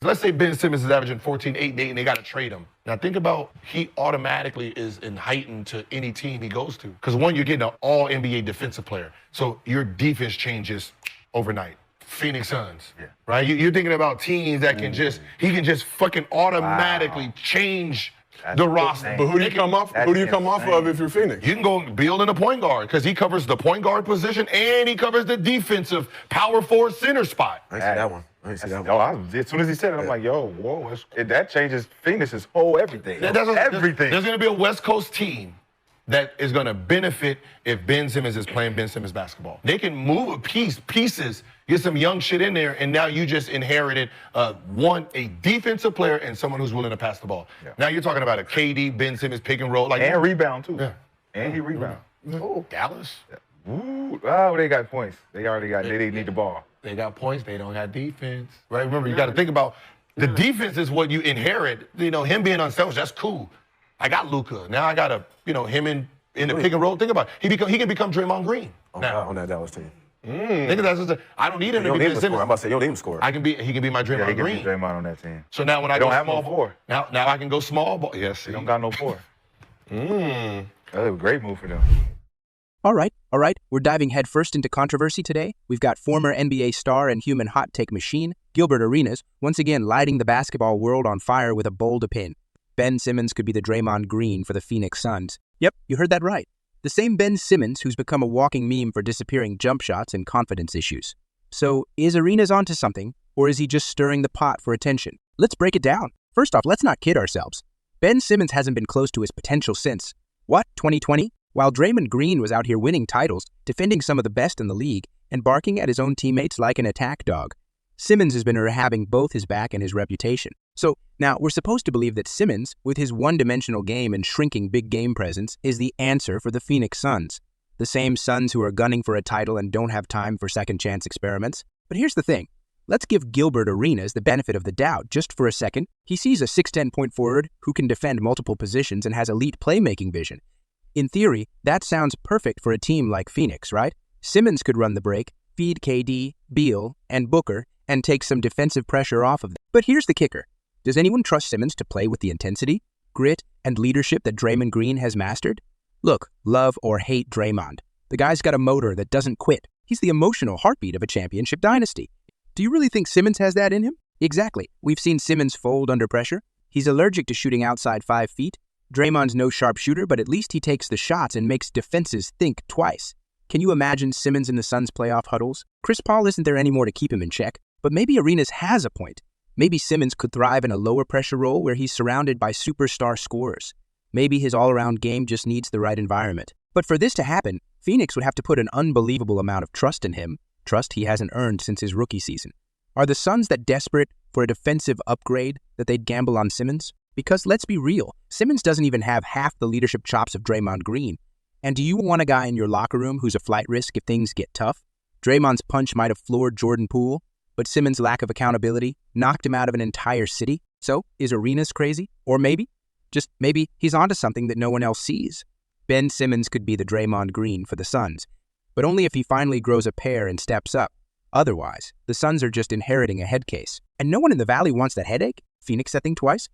Let's say Ben Simmons is averaging 14, 8, and 8, and they got to trade him. Now think about he automatically is heightened to any team he goes to. Because one, you're getting an all-NBA defensive player. So your defense changes overnight. Phoenix Suns, right? You're thinking about teams that can he can just fucking automatically change the roster. But who do you come off? Who do you come off of if you're Phoenix? You can go build in a point guard because he covers the point guard position and he covers the defensive power forward center spot. I see that one. As soon as he said it, I'm like, yo, whoa, that changes Phoenix's whole everything. Everything. There's going to be a West Coast team that is going to benefit if Ben Simmons is playing Ben Simmons basketball. They can move pieces, get some young shit in there, and now you just inherited a defensive player and someone who's willing to pass the ball. Yeah. Now you're talking about a KD, Ben Simmons pick and roll. And rebound, too. Yeah. And he rebound. Oh, Dallas. Yeah. Ooh, they got points. They already got, they need the ball. They got points, they don't have defense. Right? Remember, you got to think about the defense is what you inherit. You know, him being unselfish, that's cool. I got Luka. Now I got him in the pick and roll. Think about it. He can become Draymond Green on that Dallas team. Think of I don't need him to be Ben Simmons. I'm about to say, you don't need him to score. He can be my Draymond Green. He can be Draymond on that team. So now when I don't go have small no four. Now I can go small ball. Yes. They don't got no four. That was a great move for them. All right. We're diving headfirst into controversy today. We've got former NBA star and human hot take machine, Gilbert Arenas, once again lighting the basketball world on fire with a bold opinion. Ben Simmons could be the Draymond Green for the Phoenix Suns. Yep, you heard that right. The same Ben Simmons who's become a walking meme for disappearing jump shots and confidence issues. So, is Arenas onto something, or is he just stirring the pot for attention? Let's break it down. First off, let's not kid ourselves. Ben Simmons hasn't been close to his potential since, 2020? While Draymond Green was out here winning titles, defending some of the best in the league, and barking at his own teammates like an attack dog, Simmons has been rehabbing both his back and his reputation. So, now we're supposed to believe that Simmons, with his one-dimensional game and shrinking big game presence, is the answer for the Phoenix Suns. The same Suns who are gunning for a title and don't have time for second-chance experiments. But here's the thing. Let's give Gilbert Arenas the benefit of the doubt just for a second. He sees a 6'10" point forward who can defend multiple positions and has elite playmaking vision. In theory, that sounds perfect for a team like Phoenix, right? Simmons could run the break, feed KD, Beal, and Booker, and take some defensive pressure off of them. But here's the kicker. Does anyone trust Simmons to play with the intensity, grit, and leadership that Draymond Green has mastered? Look, love or hate Draymond. The guy's got a motor that doesn't quit. He's the emotional heartbeat of a championship dynasty. Do you really think Simmons has that in him? Exactly. We've seen Simmons fold under pressure. He's allergic to shooting outside 5 feet. Draymond's no sharpshooter, but at least he takes the shots and makes defenses think twice. Can you imagine Simmons in the Suns' playoff huddles? Chris Paul isn't there anymore to keep him in check, but maybe Arenas has a point. Maybe Simmons could thrive in a lower pressure role where he's surrounded by superstar scorers. Maybe his all-around game just needs the right environment. But for this to happen, Phoenix would have to put an unbelievable amount of trust in him, trust he hasn't earned since his rookie season. Are the Suns that desperate for a defensive upgrade that they'd gamble on Simmons? Because let's be real, Simmons doesn't even have half the leadership chops of Draymond Green. And do you want a guy in your locker room who's a flight risk if things get tough? Draymond's punch might have floored Jordan Poole, but Simmons' lack of accountability knocked him out of an entire city. So, is Arenas crazy? Or maybe, just maybe, he's onto something that no one else sees. Ben Simmons could be the Draymond Green for the Suns, but only if he finally grows a pair and steps up. Otherwise, the Suns are just inheriting a head case. And no one in the Valley wants that headache? Phoenix that thing twice?